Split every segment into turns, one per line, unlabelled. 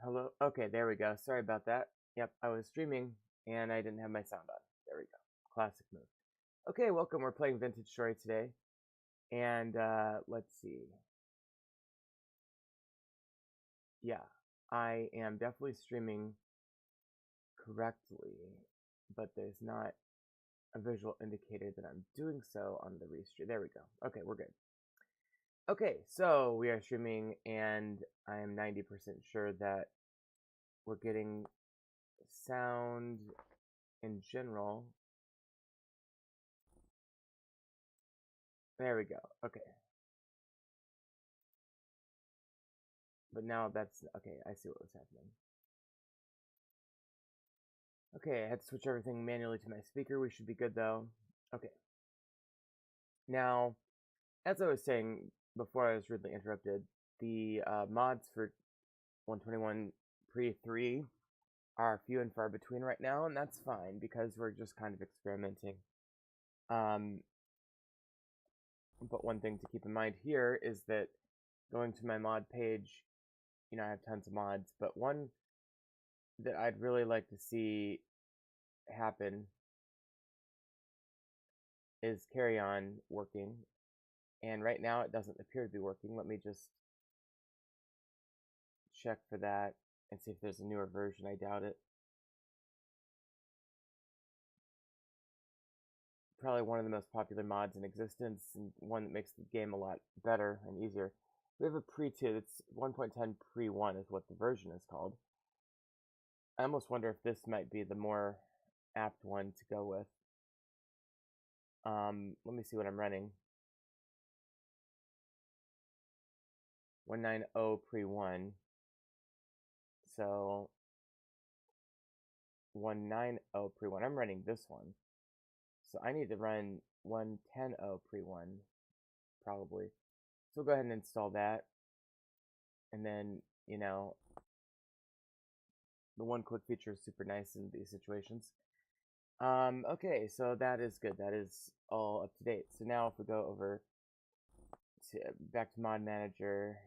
Hello. Okay, there we go. Sorry about that. Yep, I was streaming and I didn't have my sound on. There we go. Classic move. Okay, welcome. We're playing Vintage Story today. And let's see. Yeah, I am definitely streaming correctly, but there's not a visual indicator that I'm doing so on the restream. There we go. Okay, we're good. Okay, so we are streaming and I am 90% sure that we're getting sound in general. There we go. Okay. But now that's okay. I see what was happening. Okay, I had to switch everything manually to my speaker. We should be good though. Okay. Now, as I was saying before I was rudely interrupted, the mods for 121 pre 3 are few and far between right now, and that's fine because we're just kind of experimenting. But one thing to keep in mind here is that going to my mod page, I have tons of mods, but one that I'd really like to see happen is Carry On working. And right now it doesn't appear to be working. Let me just check for that and see if there's a newer version. I doubt it. Probably one of the most popular mods in existence and one that makes the game a lot better and easier. We have a pre-2. It's 1.10 pre-1 is what the version is called. I almost wonder if this might be the more apt one to go with. Let me see what I'm running. 190 pre-1. So 190 pre-1. I'm running this one. So I need to run 110 pre-1 probably. So we'll go ahead and install that. And then, the one click feature is super nice in these situations. Okay, so that is good. That is all up to date. So now if we go over to back to mod manager,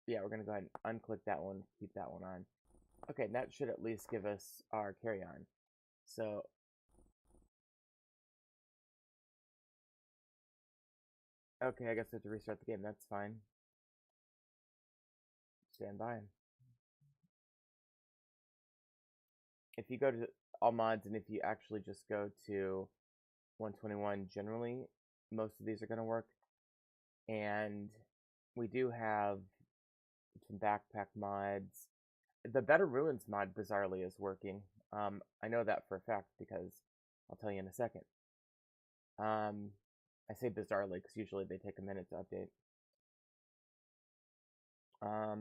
yeah, we're gonna go ahead and unclick that one, keep that one on. Okay, that should at least give us our carry on. So okay, I guess I have to restart the game. That's fine. Stand by. If you go to all mods and if you actually just go to 121 generally, most of these are going to work. And we do have some backpack mods. The Better Ruins mod, bizarrely, is working. I know that for a fact because I'll tell you in a second. I say bizarrely because usually they take a minute to update. Oh,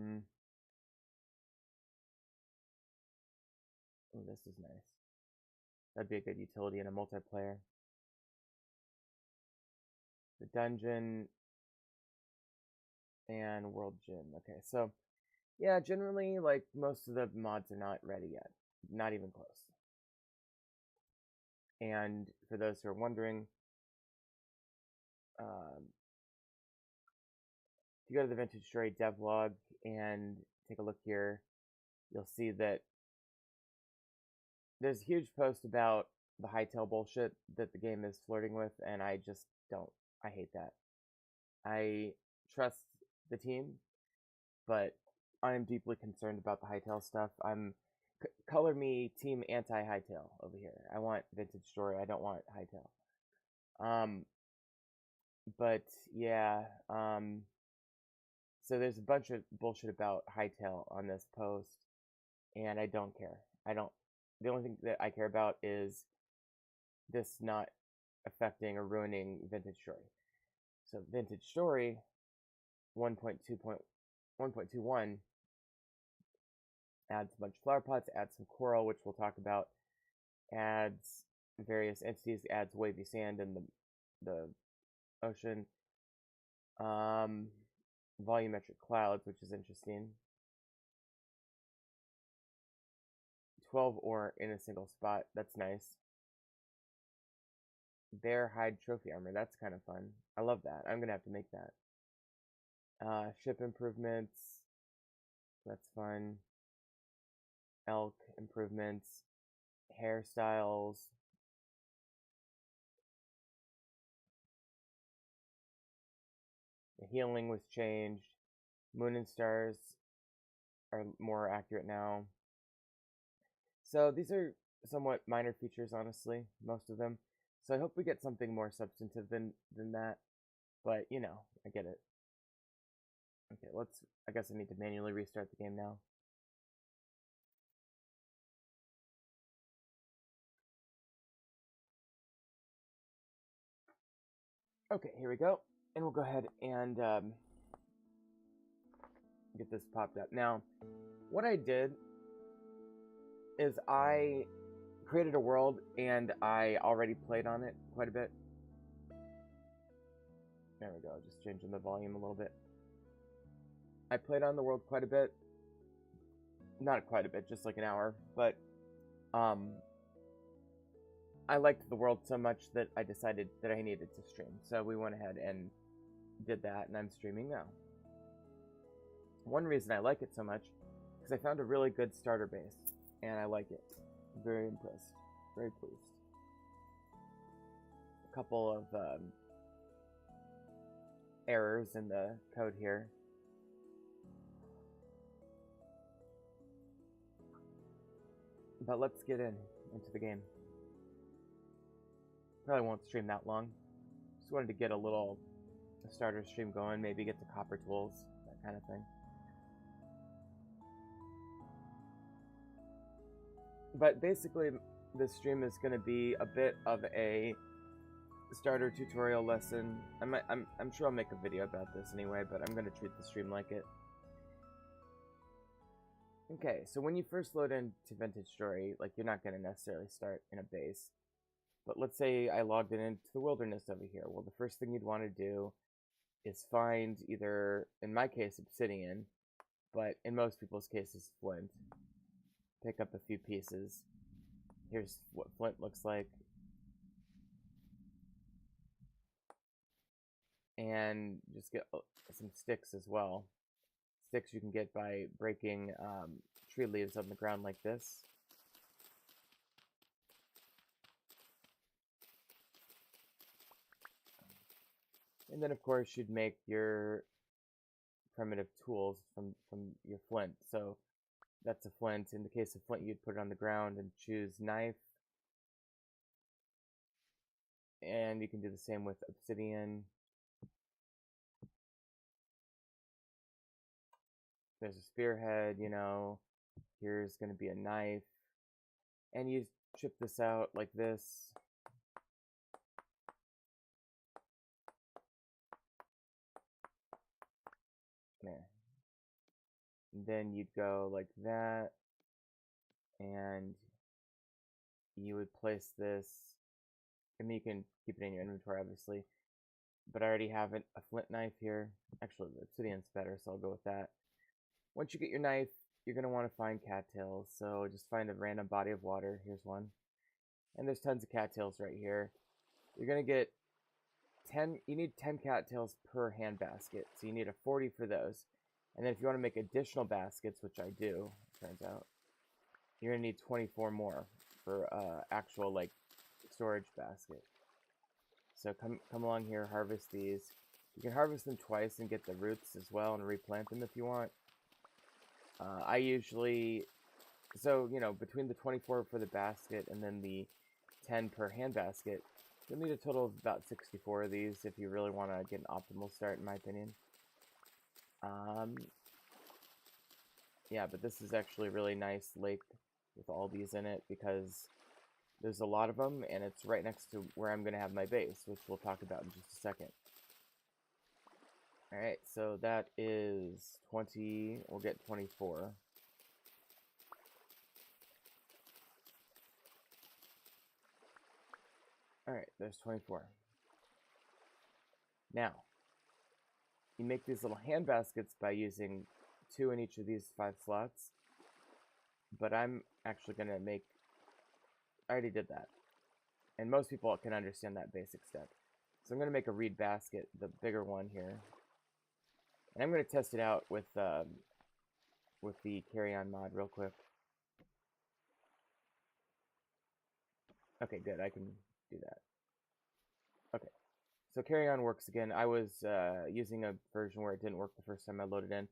this is nice. That'd be a good utility in a multiplayer. The dungeon and world gym. Okay, so yeah, generally, like most of the mods are not ready yet, not even close. And for those who are wondering, if you go to the Vintage Story devlog and take a look here, you'll see that there's a huge post about the hightail bullshit that the game is flirting with, and I just don't. I hate that. I trust the team, but I'm deeply concerned about the hightail stuff. Color me team anti hightail over here. I want Vintage Story. I don't want hightail. But yeah, so there's a bunch of bullshit about hightail on this post, and I don't care. I don't. The only thing that I care about is this not affecting or ruining Vintage Story. So Vintage Story 1.2.1.21 adds a bunch of flower pots, adds some coral, which we'll talk about, adds various entities, adds wavy sand in the ocean, volumetric clouds, which is interesting. 12 ore in a single spot. That's nice. Bear hide trophy armor. That's kind of fun. I love that. I'm going to have to make that. Ship improvements. That's fun. Elk improvements. Hairstyles. The healing was changed. Moon and stars are more accurate now. So these are somewhat minor features, honestly, most of them. So I hope we get something more substantive than that. But, you know, I get it. Okay, I guess I need to manually restart the game now. Okay, here we go. And we'll go ahead and get this popped up. Now, what I did is I created a world and I already played on it quite a bit. There we go, just changing the volume a little bit. I played on the world quite a bit. Not quite a bit, just like an hour, but I liked the world so much that I decided that I needed to stream. So we went ahead and did that, and I'm streaming now. One reason I like it so much is I found a really good starter base, and I like it. I'm very impressed, very pleased. A couple of errors in the code here. But let's get into the game. Probably won't stream that long. Just wanted to get a little starter stream going, maybe get to copper tools, that kind of thing. But basically, this stream is going to be a bit of a starter tutorial lesson. I'm sure I'll make a video about this anyway, but I'm going to treat the stream like it. Okay, so when you first load into Vintage Story, like, you're not going to necessarily start in a base. But let's say I logged into the wilderness over here. Well, the first thing you'd want to do is find either, in my case, obsidian, but in most people's cases, flint. Pick up a few pieces. Here's what flint looks like. And just get some sticks as well. Sticks you can get by breaking tree leaves on the ground like this. And then, of course, you'd make your primitive tools from your flint. So that's a flint. In the case of flint, you'd put it on the ground and choose knife. And you can do the same with obsidian. There's a spearhead, you know. Here's going to be a knife. And you chip this out like this. There. And then you'd go like that. And you would place this. I mean, you can keep it in your inventory, obviously. But I already have a flint knife here. Actually, the obsidian's better, so I'll go with that. Once you get your knife, you're going to want to find cattails. So just find a random body of water. Here's one. And there's tons of cattails right here. You're going to get 10, you need 10 cattails per hand basket. So you need a 40 for those. And then if you want to make additional baskets, which I do, turns out, you're going to need 24 more for actual, like, storage basket. So come along here, harvest these. You can harvest them twice and get the roots as well and replant them if you want. I usually, so, you know, between the 24 for the basket and then the 10 per hand basket, you'll need a total of about 64 of these if you really want to get an optimal start, in my opinion. Yeah, but this is actually a really nice lake with all these in it because there's a lot of them, and it's right next to where I'm going to have my base, which we'll talk about in just a second. Alright, so that is 20, we'll get 24. Alright, there's 24. Now, you make these little hand baskets by using 2 in each of these 5 slots. But I'm actually going to make, I already did that. And most people can understand that basic step. So I'm going to make a reed basket, the bigger one here. And I'm going to test it out with the Carry On mod real quick. Okay, good. I can do that. Okay. So Carry On works again. I was using a version where it didn't work the first time I loaded in.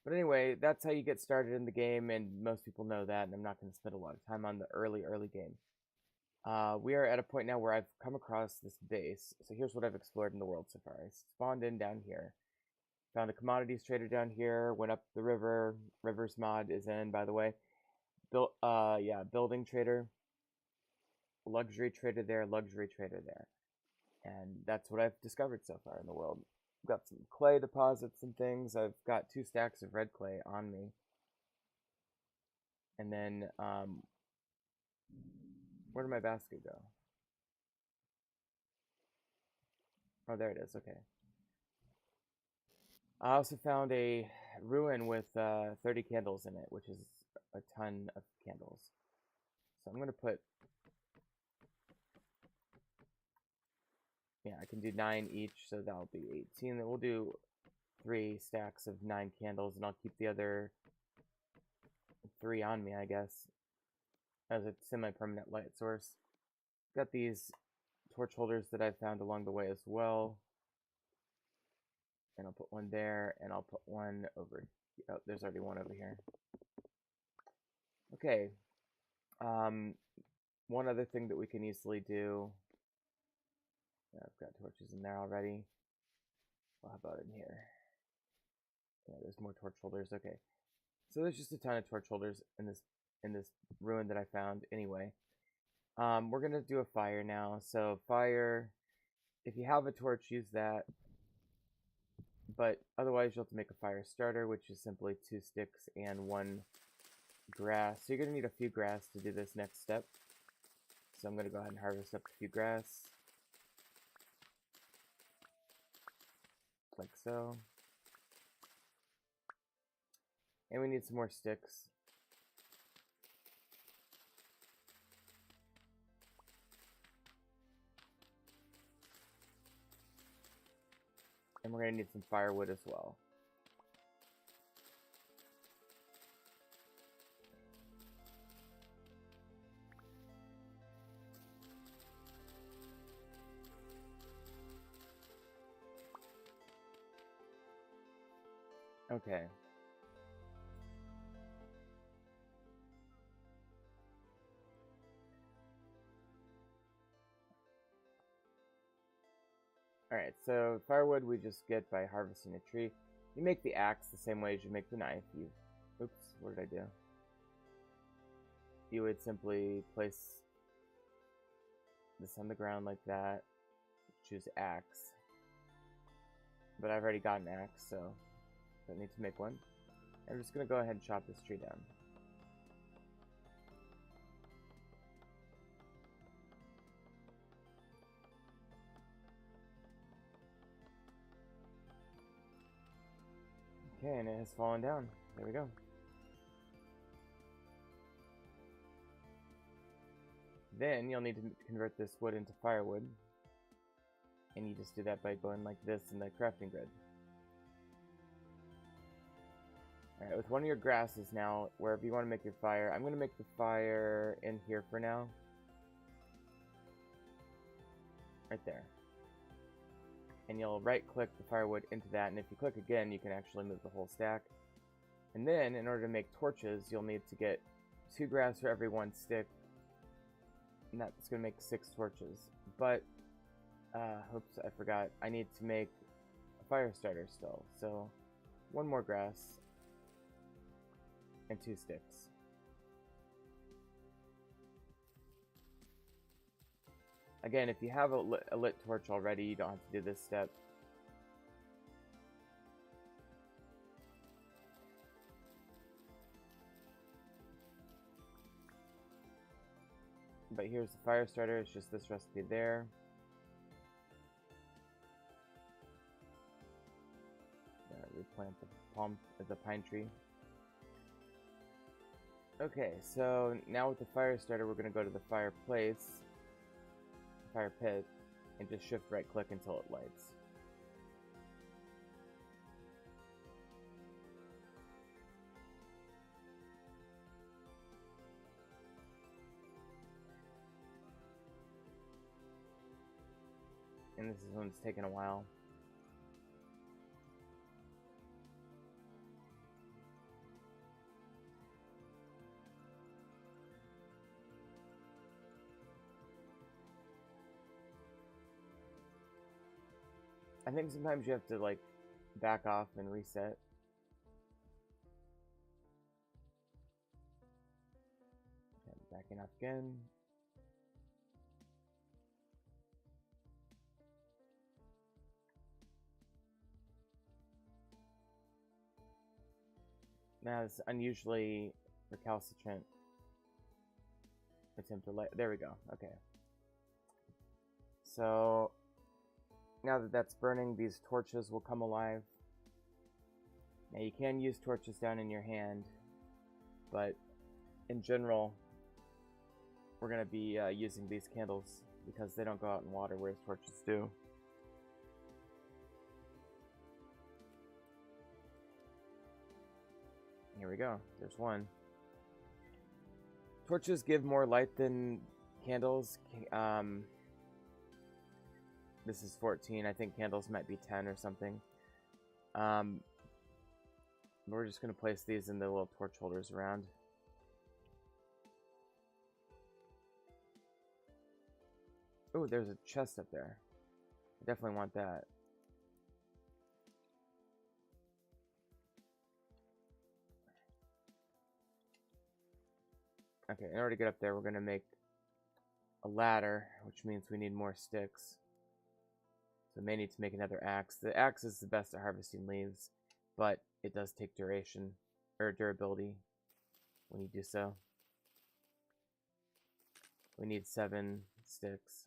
But anyway, that's how you get started in the game, and most people know that, and I'm not going to spend a lot of time on the early game. We are at a point now where I've come across this base. So here's what I've explored in the world so far. I spawned in down here. Found a commodities trader down here, went up the river. Rivers mod is in, by the way. Building trader. Luxury trader there, luxury trader there. And that's what I've discovered so far in the world. Got some clay deposits and things. I've got 2 stacks of red clay on me. And then, where did my basket go? Oh, there it is. Okay. I also found a ruin with 30 candles in it, which is a ton of candles. So I'm going to put... Yeah, I can do 9 each, so that'll be 18. Then we'll do 3 stacks of 9 candles, and I'll keep the other 3 on me, I guess, as a semi-permanent light source. Got these torch holders that I found along the way as well. And I'll put one there, and I'll put one over... Oh, there's already one over here. Okay. One other thing that we can easily do... I've got torches in there already. Well, how about in here? Yeah, there's more torch holders. Okay. So there's just a ton of torch holders in this ruin that I found anyway. We're gonna do a fire now. So fire, if you have a torch, use that. But otherwise you'll have to make a fire starter, which is simply 2 sticks and 1 grass. So you're gonna need a few grass to do this next step. So I'm gonna go ahead and harvest up a few grass. Like so. And we need some more sticks. And we're going to need some firewood as well. Okay. Alright, so firewood we just get by harvesting a tree. You make the axe the same way as you make the knife. Oops, what did I do? You would simply place this on the ground like that. Choose axe. But I've already got an axe, so don't need to make one. I'm just going to go ahead and chop this tree down. Okay, and it has fallen down. There we go. Then you'll need to convert this wood into firewood. And you just do that by going like this in the crafting grid. Alright, with one of your grasses now, wherever you want to make your fire, I'm going to make the fire in here for now. Right there. And you'll right-click the firewood into that, and if you click again, you can actually move the whole stack. And then, in order to make torches, you'll need to get 2 grass for every 1 stick. And that's going to make 6 torches. But, oops, I forgot. I need to make a fire starter still. So, 1 more grass. And 2 sticks. Again, if you have a lit torch already, you don't have to do this step. But here's the fire starter, it's just this recipe there. Replant the pine tree. Okay, so now with the fire starter, we're going to go to the fireplace. Fire pit, and just shift right click until it lights. This one's taking a while. I think sometimes you have to, like, back off and reset. Okay, backing off again. Now it's unusually recalcitrant attempt to light. There we go. Okay. So now that that's burning, these torches will come alive. Now you can use torches down in your hand, but in general, we're going to be using these candles because they don't go out in water, whereas torches do. Here we go. There's one. Torches give more light than candles. This is 14. I think candles might be 10 or something. We're just going to place these in the little torch holders around. Oh, there's a chest up there. I definitely want that. Okay, in order to get up there, we're going to make a ladder, which means we need more sticks. So I may need to make another axe. The axe is the best at harvesting leaves, but it does take duration, or durability, when you do so. We need 7 sticks.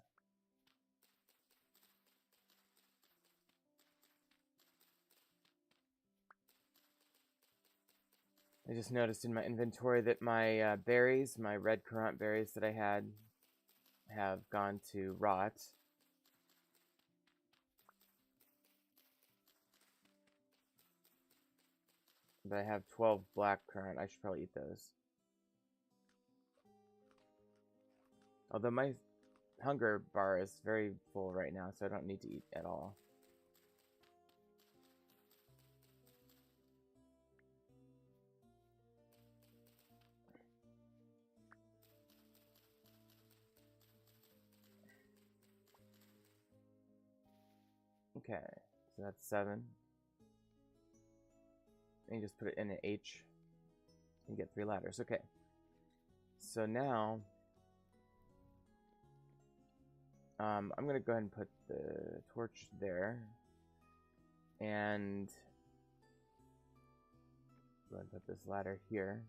I just noticed in my inventory that my berries, my red currant berries that I had, have gone to rot. But I have 12 black currant. I should probably eat those. Although my hunger bar is very full right now, so I don't need to eat at all. Okay, so that's 7. And you just put it in an H and get 3 ladders. Okay. So now, I'm going to go ahead and put the torch there. And go ahead and put this ladder here.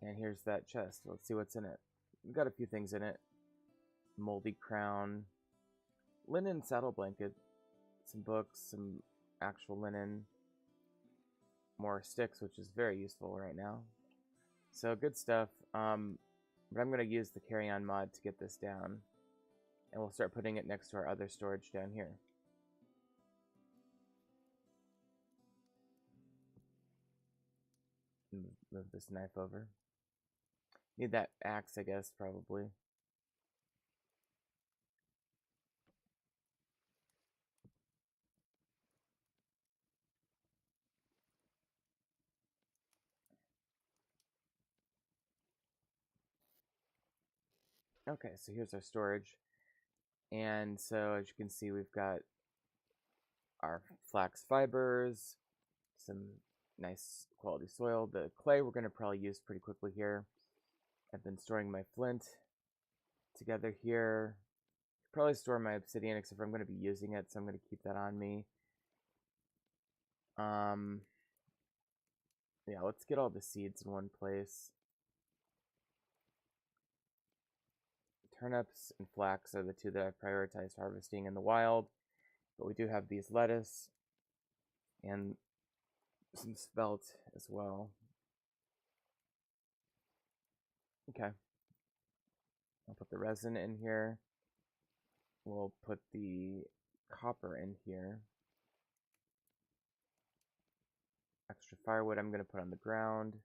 And here's that chest. Let's see what's in it. We've got a few things in it. Moldy crown. Linen saddle blanket. Some books. Some actual linen. More sticks, which is very useful right now. So good stuff. But I'm going to use the carry-on mod to get this down. And we'll start putting it next to our other storage down here. Move this knife over. Need that axe, I guess, probably. Okay, so here's our storage. And so as you can see, we've got our flax fibers, some nice quality soil. The clay we're going to probably use pretty quickly here. I've been storing my flint together here. Probably store my obsidian, except for I'm going to be using it, so I'm going to keep that on me. Yeah, let's get all the seeds in one place. Turnips and flax are the two that I've prioritized harvesting in the wild, but we do have these lettuce and some spelt as well. Okay. I'll put the resin in here. We'll put the copper in here. Extra firewood I'm going to put on the ground.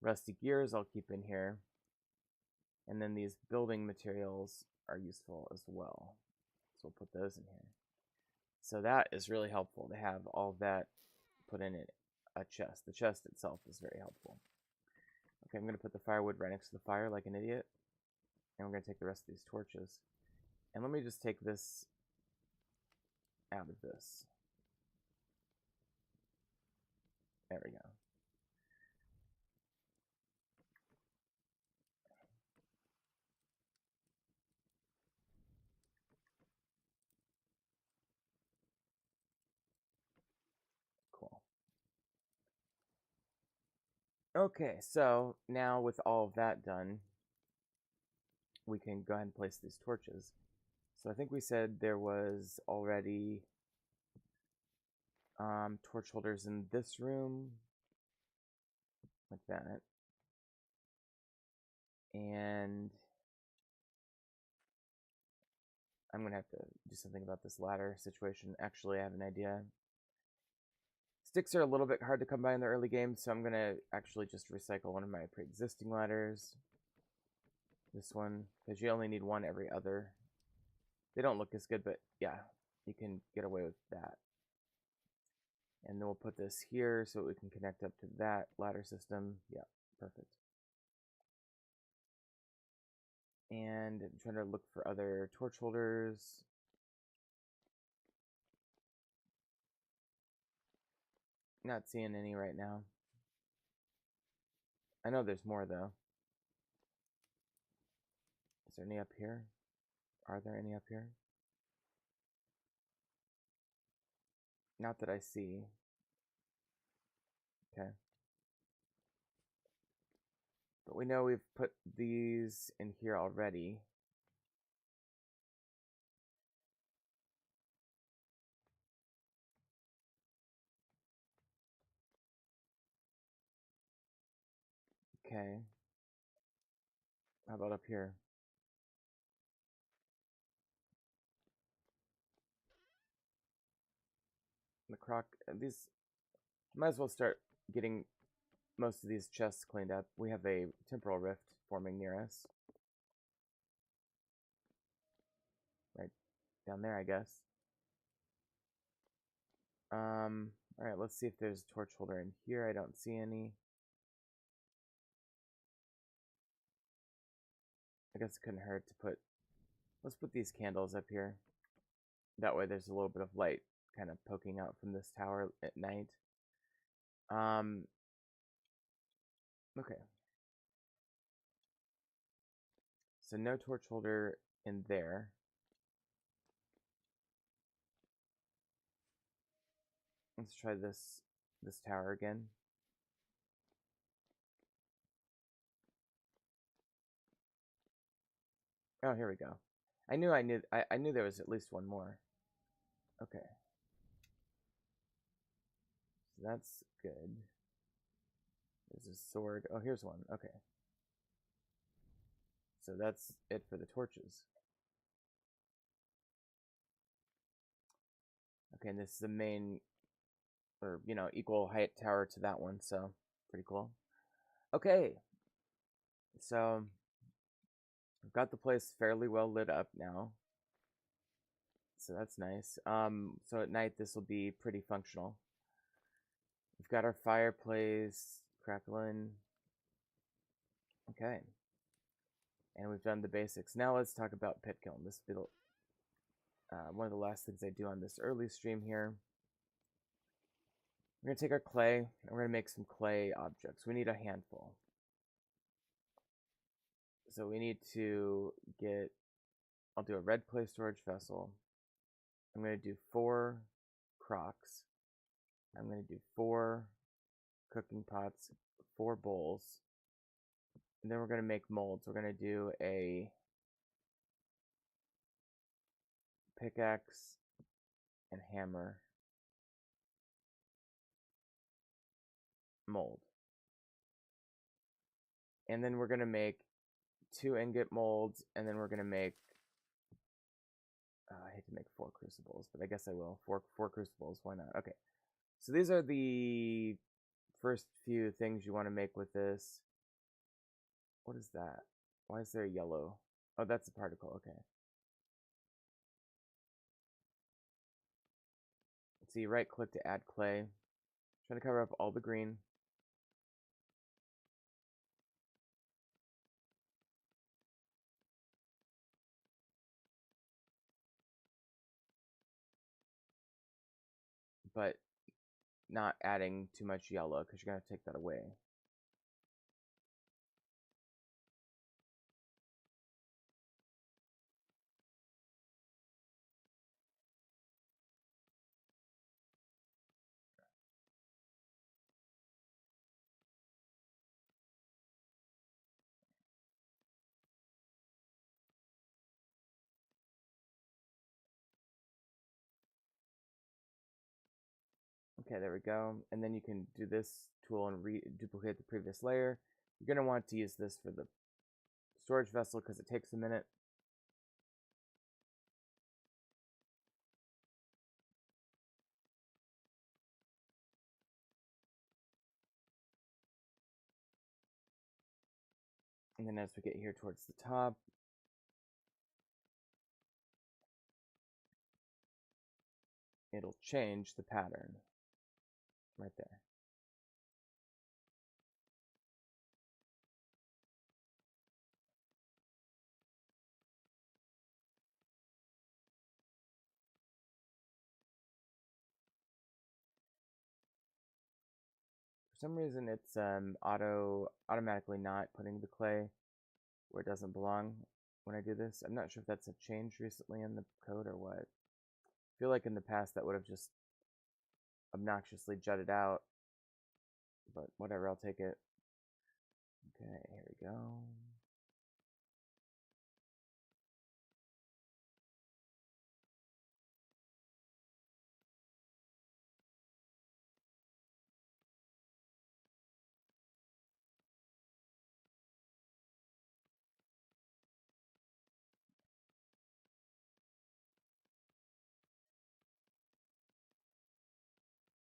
Rusty gears I'll keep in here. And then these building materials are useful as well. So we'll put those in here. So that is really helpful to have all of that put in a chest. The chest itself is very helpful. Okay, I'm going to put the firewood right next to the fire like an idiot. And we're going to take the rest of these torches. And let me just take this out of this. There we go. Cool. Okay, so now with all of that done, we can go ahead and place these torches. So I think we said there was already torch holders in this room, like that. And I'm going to have to do something about this ladder situation. Actually, I have an idea. Sticks are a little bit hard to come by in the early game, so I'm going to actually just recycle one of my pre-existing ladders. This one, because you only need one every other. They don't look as good, but yeah, you can get away with that. And then we'll put this here so we can connect up to that ladder system. Yeah, perfect. And I'm trying to look for other torch holders. Not seeing any right now. I know there's more though. Is there any up here? Are there any up here? Not that I see. Okay. But we know we've put these in here already. Okay. How about up here? The croc, these, might as well start getting most of these chests cleaned up. We have a temporal rift forming near us. Right down there, I guess. Alright, let's see if there's a torch holder in here. I don't see any. I guess it couldn't hurt to put, let's put these candles up here. That way there's a little bit of light kind of poking out from this tower at night. Okay. So no torch holder in there. Let's try this tower again. Oh, here we go. I knew there was at least one more. Okay. So that's good. There's a sword. Oh, here's one. Okay. So that's it for the torches. Okay, and this is the main, or, you know, equal height tower to that one, so pretty cool. Okay. So I've got the place fairly well lit up now. So that's nice. So at night this will be pretty functional. We've got our fireplace crackling. Okay. And we've done the basics. Now let's talk about pit kiln. This will be one of the last things I do on this early stream here. We're going to take our clay, and we're going to make some clay objects. We need a handful. So we need to get, I'll do a red clay storage vessel. I'm going to do 4 crocks. I'm going to do 4 cooking pots, 4 bowls. And then we're going to make molds. We're going to do a pickaxe and hammer mold. And then we're going to make 2 ingot molds, and then we're going to make, I hate to make 4 crucibles, but I guess I will. 4 crucibles, why not? Okay. So these are the first few things you want to make with this. What is that? Why is there yellow? Oh, that's a particle. Okay. So you right click to add clay. Trying to cover up all the green. But not adding too much yellow because you're going to take that away. Okay, there we go. And then you can do this tool and duplicate the previous layer. You're going to want to use this for the storage vessel because it takes a minute. And then as we get here towards the top, it'll change the pattern right there. For some reason, it's automatically not putting the clay where it doesn't belong when I do this. I'm not sure if that's a change recently in the code or what. I feel like in the past that would have just obnoxiously jutted out, but whatever, I'll take it. Okay, here we go.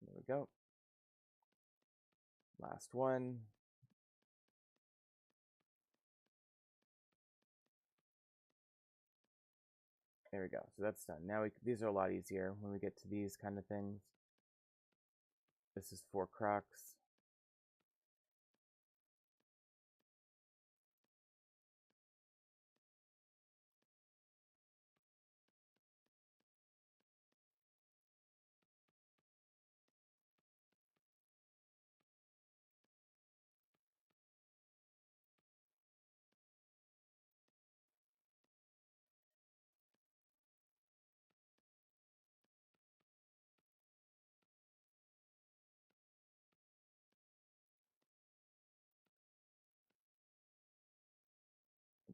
There we go. Last one. There we go. So that's done. Now these are a lot easier when we get to these kind of things. This is 4 crocs.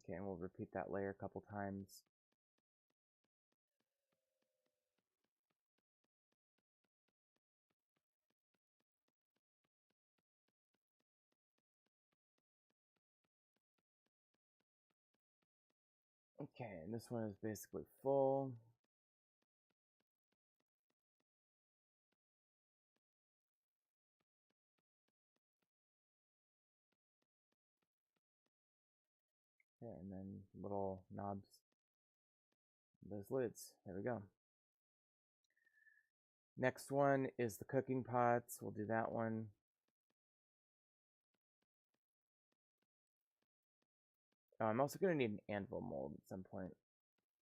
Okay, and we'll repeat that layer a couple times. Okay, and this one is basically full. Okay, and then little knobs. Those lids. There we go. Next one is the cooking pots. We'll do that one. Oh, I'm also going to need an anvil mold at some point.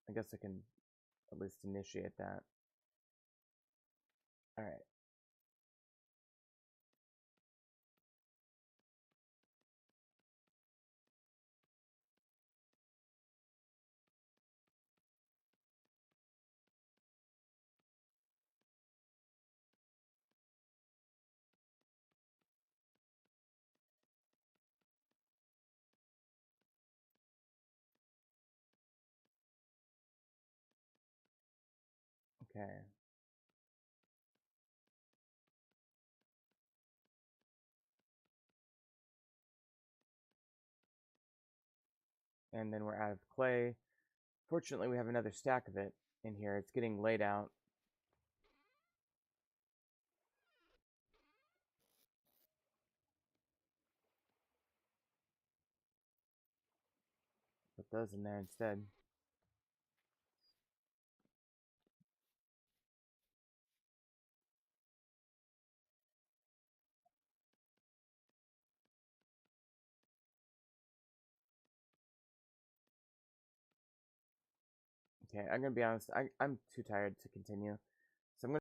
I guess I can at least initiate that. All right. Okay. And then we're out of clay. Fortunately, we have another stack of it in here. It's getting laid out. Put those in there instead. Okay, I'm gonna be honest. I'm too tired to continue.